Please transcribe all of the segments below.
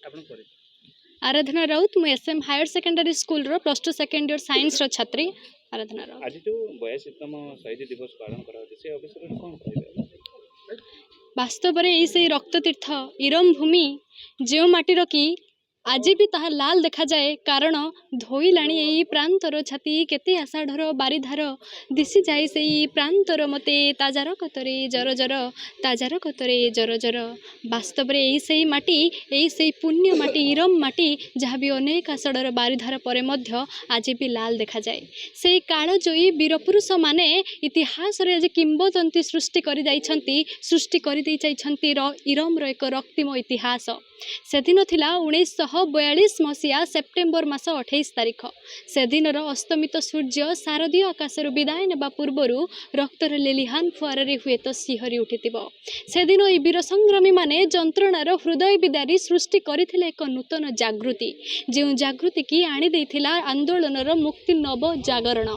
आपण परिचय आराधना राउत मु एसएम हायर सेकेंडरी स्कूल रो +2 सेकेंड इयर साइंस रो छात्री आराधना राउत। आज जो 82तम शहीद दिवस पालन करा होते से अवसर में कौन कहबे? वास्तव में यही रक्त तीर्थ इरम भूमि जो माटीर की आज भी ताहा लाल देखा जाए कारण धोईलाणी यही प्रांतर छाती केते आषाढ़र बारिधार दिशी जाए से प्रांतर मते ताजार कतरे जर जर ताजार कतरे जर जर वास्तव में यही से माटी यही से पुण्य माटी इरम माटी जहाँ भी अनेक आषाढ़र बारिधार पर मध्य आज भी लाल देखा जाए से कालजयी वीरपुरुष माने इतिहास रे आज किंबदंती सृष्टि कर सृष्टि कर इरम एक रक्तिम इतिहास से दिन थिला 1942 मसीहा सेप्टेम्बर मास 28 तारिख से दिन अस्तमित सूर्य शारदीय आकाशर विदाय नेबा पूर्वरु रक्तर लेलिहान फुआर हुए तो सिहरी उठिथिबो से दिन ई वीर संग्रामी माने जंत्रणार हृदय विदारी सृष्टि करथिले एक नूतन जागृति जो जागृति की आनी देथिला आंदोलनर मुक्ति नव जागरण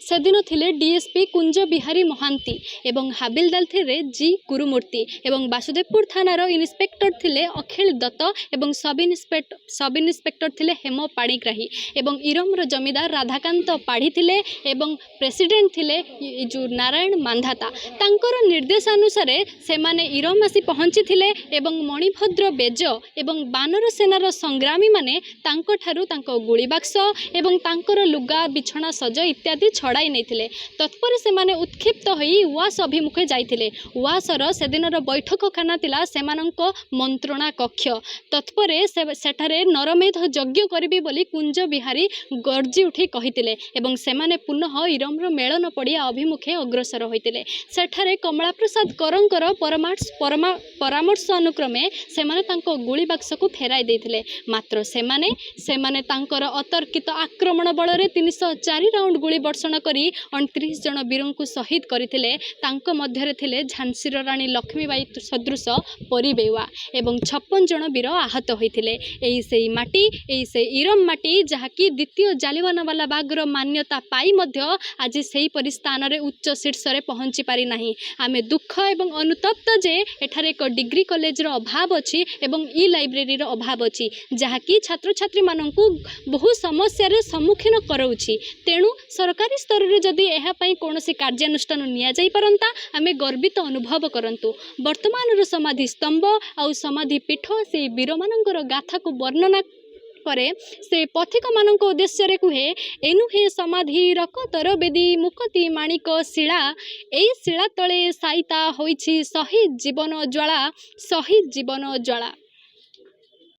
से दिन थिले डीएसपी कुंज बिहारी महांती एवं हाबिलदार थिले जी गुरुमूर्ति एवं वासुदेवपुर थानार इन्स्पेक्टर थिले अखिल दत्त एवं सब इन्स्पेक्टर थिले हेम पाणिग्राही एवं इरमर जमीदार राधाकांत पाढ़ी थिले एवं प्रेसिडेंट थिले जो नारायण मांधाता तांकर निर्देशानुसार से माने इरम आसी पहुँची थिले एवं मणिभद्र बेज एवं बानर सेनार संग्रामी माने तांको ठारू तांको गुली बाक्स एवं तांकर लुगा बिछना सज इत्यादि छड़ाई नहीं तत्पर से माने उत्क्षिप्त होई उआस अभिमुखे जाइथिले उआसर से दिनर बैठक खाना तिला सेमानंक मंत्रणा कक्ष तत्परे सेठारे नरमेध यज्ञ करिबी बोली कुंज बिहारी गर्जी उठी कहितिले एवं सेमाने पुनः इरमर मेलन पड़िया अभिमुखे अग्रसर होइतिले सेठारे कमला प्रसाद करंकर परामर्श अनुक्रमे सेमाने तांको गुली बाक्स को फेराई देथिले मात्र सेमाने तांकर अतर्कित आक्रमण बल रे 304 राउंड गुली वर्षण करी 29 जन वीरों को शहीद करथिले तांको मध्यरे थिले झांसीर रानी लक्ष्मीबाई सदृश परिबेवा एवं 56 जन वीर आहत होइथिले एही सेही माटी एही से इरम माटी जहाँकि द्वितीय जालियानवाला बागर मान्यता पाई मध्य आज सेही परिस्थान रे उच्च शीर्ष रे पहुंची पारि नाही आमे दुख एवं अनुतप्त जे एठारे एक डिग्री कॉलेज रो अभाव अछि एवं ई लाइब्रेरी रो अभाव अछि जहाँकि छात्र छात्री माननकु बहु समस्या रे सम्मुखीन करउछि तेणु सरकारी स्तर रे जदि एहा पई कोनोसी कार्यानुष्ठान निया जाई परंता आमे गर्वित अनुभव करंतु वर्तमान रो समाधि स्तंभ आ समाधि पीठ से वीर मानकर गाथा को वर्णना करे से पथिक मानक उद्देश्य रे कुहे एनु हे समाधि रकतर बेदी मुकति माणिक शिला एई शिला तले साइता होइछि शहीद जीवन ज्वाला